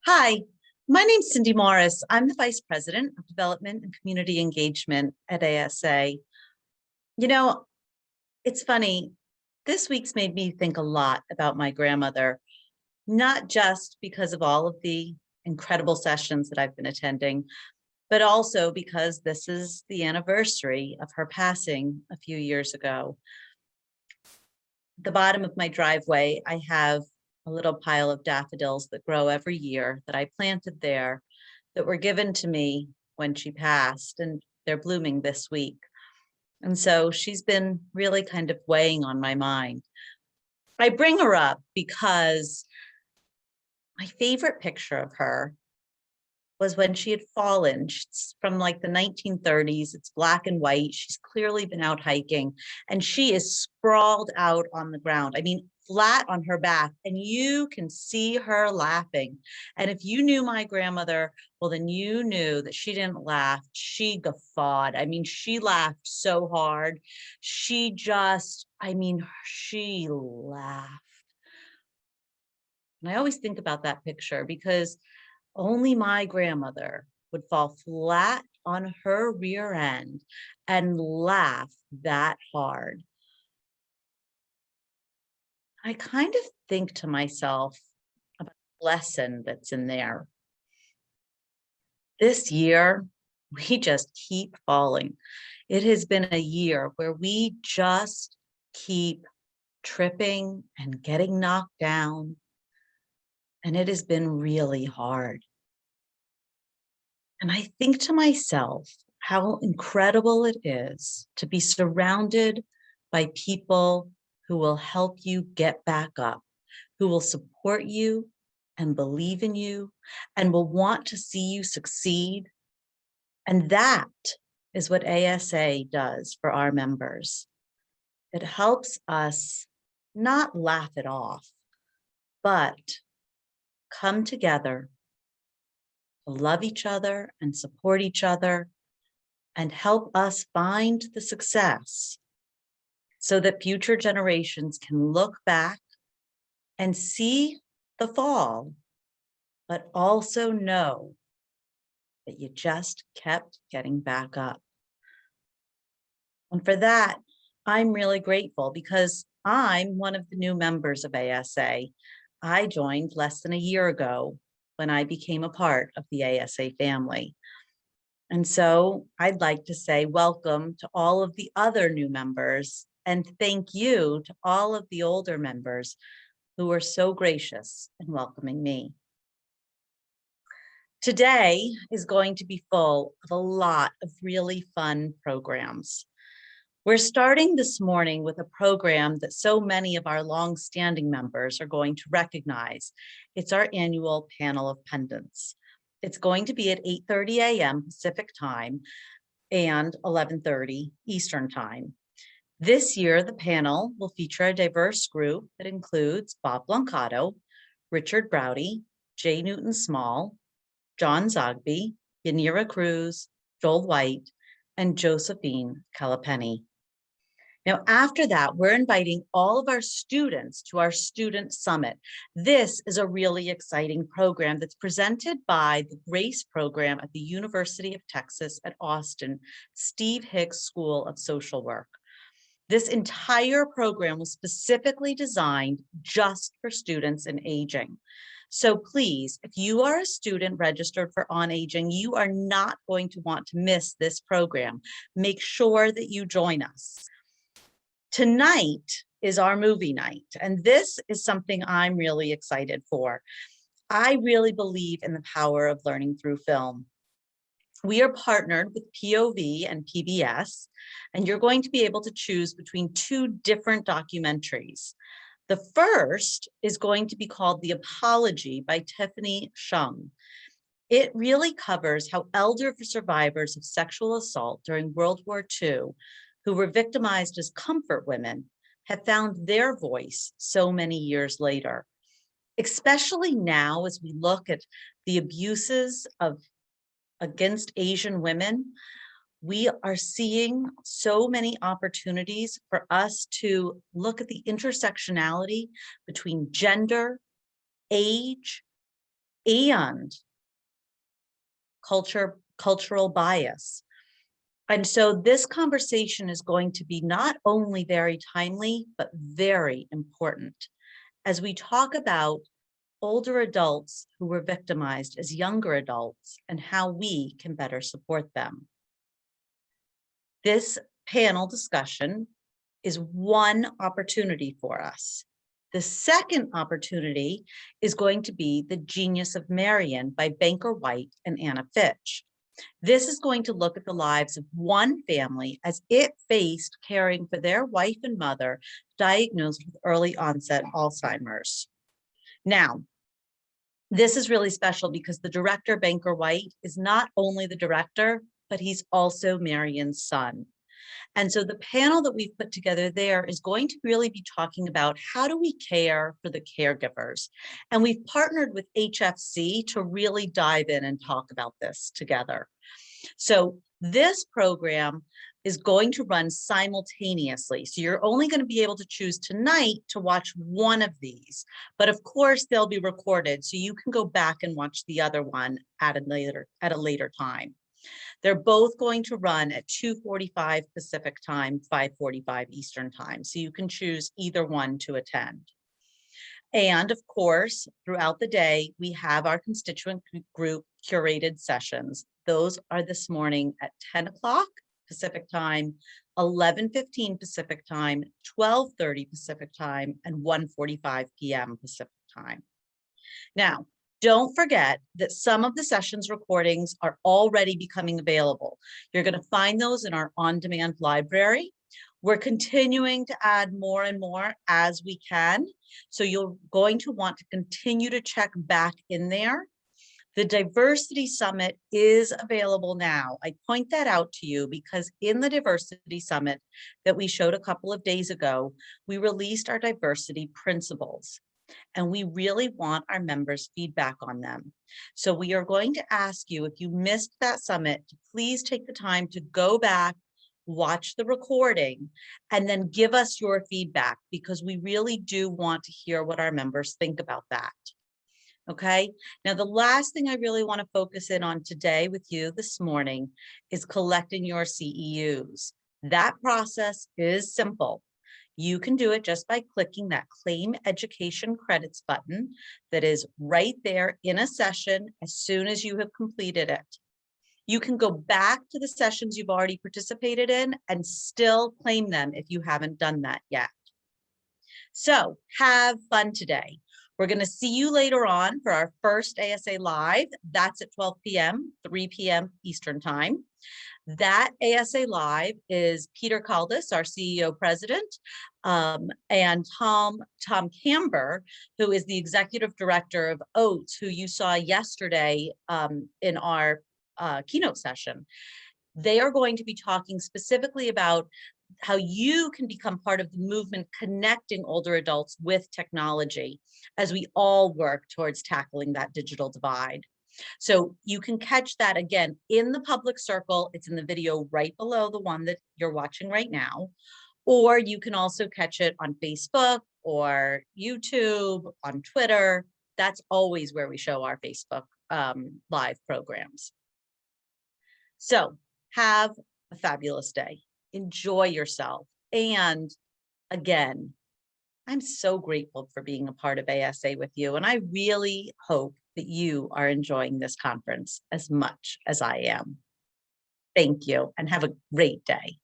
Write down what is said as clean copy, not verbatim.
Hi, my name's Cindy Morris. I'm the Vice President of Development and Community Engagement at ASA. You know, it's funny, this week's made me think a lot about my grandmother, not just because of all of the incredible sessions that I've been attending, but also because this is the anniversary of her passing a few years ago. The bottom of my driveway, I have a little pile of daffodils that grow every year that I planted there that were given to me when she passed, and they're blooming this week. And so she's been really kind of weighing on my mind. I bring her up because my favorite picture of her was when she had fallen. She's from like the 1930s. It's black and white. She's clearly been out hiking and she is sprawled out on the ground. I mean, flat on her back, and you can see her laughing. And if you knew my grandmother, well, then you knew that she didn't laugh. She guffawed. I mean, she laughed so hard. She laughed. And I always think about that picture because only my grandmother would fall flat on her rear end and laugh that hard. I kind of think to myself about the lesson that's in there. This year, we just keep falling. It has been a year where we just keep tripping and getting knocked down, and it has been really hard. And I think to myself how incredible it is to be surrounded by people who will help you get back up, who will support you and believe in you and will want to see you succeed. And that is what ASA does for our members. It helps us not laugh it off, but come together, love each other and support each other, and help us find the success so that future generations can look back and see the fall, but also know that you just kept getting back up. And for that, I'm really grateful because I'm one of the new members of ASA. I joined less than a year ago when I became a part of the ASA family. And so I'd like to say welcome to all of the other new members and thank you to all of the older members who were so gracious in welcoming me. Today is going to be full of a lot of really fun programs. We're starting this morning with a program that so many of our longstanding members are going to recognize. It's our annual panel of pendants. It's going to be at 8:30 a.m. Pacific time and 11:30 Eastern time. This year, the panel will feature a diverse group that includes Bob Blancato, Richard Braude, J. Newton Small, John Zogby, Yanira Cruz, Joel White, and Josephine Calipeni. Now, after that, we're inviting all of our students to our Student Summit. This is a really exciting program that's presented by the GRACE program at the University of Texas at Austin, Steve Hicks School of Social Work. This entire program was specifically designed just for students in aging. So please, if you are a student registered for On Aging, you are not going to want to miss this program. Make sure that you join us. Tonight is our movie night, and this is something I'm really excited for. I really believe in the power of learning through film. We are partnered with POV and PBS, and you're going to be able to choose between two different documentaries. The first is going to be called The Apology by Tiffany Shung. It really covers how elder survivors of sexual assault during World War II, who were victimized as comfort women, have found their voice so many years later. Especially now, as we look at the abuses against Asian women, we are seeing so many opportunities for us to look at the intersectionality between gender, age, and cultural bias. And so this conversation is going to be not only very timely, but very important as we talk about older adults who were victimized as younger adults and how we can better support them. This panel discussion is one opportunity for us. The second opportunity is going to be The Genius of Marion by Banker White and Anna Fitch. This is going to look at the lives of one family as it faced caring for their wife and mother diagnosed with early onset Alzheimer's. Now, this is really special because the director, Banker White, is not only the director, but he's also Marion's son. And so the panel that we've put together there is going to really be talking about how do we care for the caregivers. And we've partnered with HFC to really dive in and talk about this together. So this program is going to run simultaneously. So you're only going to be able to choose tonight to watch one of these, but of course they'll be recorded so you can go back and watch the other one at a later time. They're both going to run at 2:45 Pacific time, 5:45 Eastern time. So you can choose either one to attend. And of course, throughout the day, we have our constituent group curated sessions. Those are this morning at 10 o'clock Pacific time, 11:15 Pacific time, 12:30 Pacific time, and 1:45 p.m. Pacific time. Now, don't forget that some of the sessions recordings are already becoming available. You're going to find those in our on-demand library. We're continuing to add more and more as we can. So you're going to want to continue to check back in there. The Diversity Summit is available now. I point that out to you because in the Diversity Summit that we showed a couple of days ago, we released our diversity principles. And we really want our members' feedback on them. So we are going to ask you, if you missed that summit, to please take the time to go back, watch the recording, and then give us your feedback, because we really do want to hear what our members think about that. Okay, now the last thing I really want to focus in on today with you this morning is collecting your CEUs. That process is simple. You can do it just by clicking that Claim Education Credits button that is right there in a session as soon as you have completed it. You can go back to the sessions you've already participated in and still claim them if you haven't done that yet. So have fun today. We're going to see you later on for our first ASA Live. That's at 12 p.m., 3 p.m. Eastern Time. That ASA Live is Peter Caldas, our CEO president, and Tom Camber, who is the executive director of Oates, who you saw yesterday in our keynote session. They are going to be talking specifically about how you can become part of the movement connecting older adults with technology as we all work towards tackling that digital divide. So you can catch that again in the public circle. It's in the video right below the one that you're watching right now. Or you can also catch it on Facebook or YouTube, on Twitter. That's always where we show our Facebook live programs. So have a fabulous day. Enjoy yourself. And again, I'm so grateful for being a part of ASA with you. And I really hope that you are enjoying this conference as much as I am. Thank you and have a great day.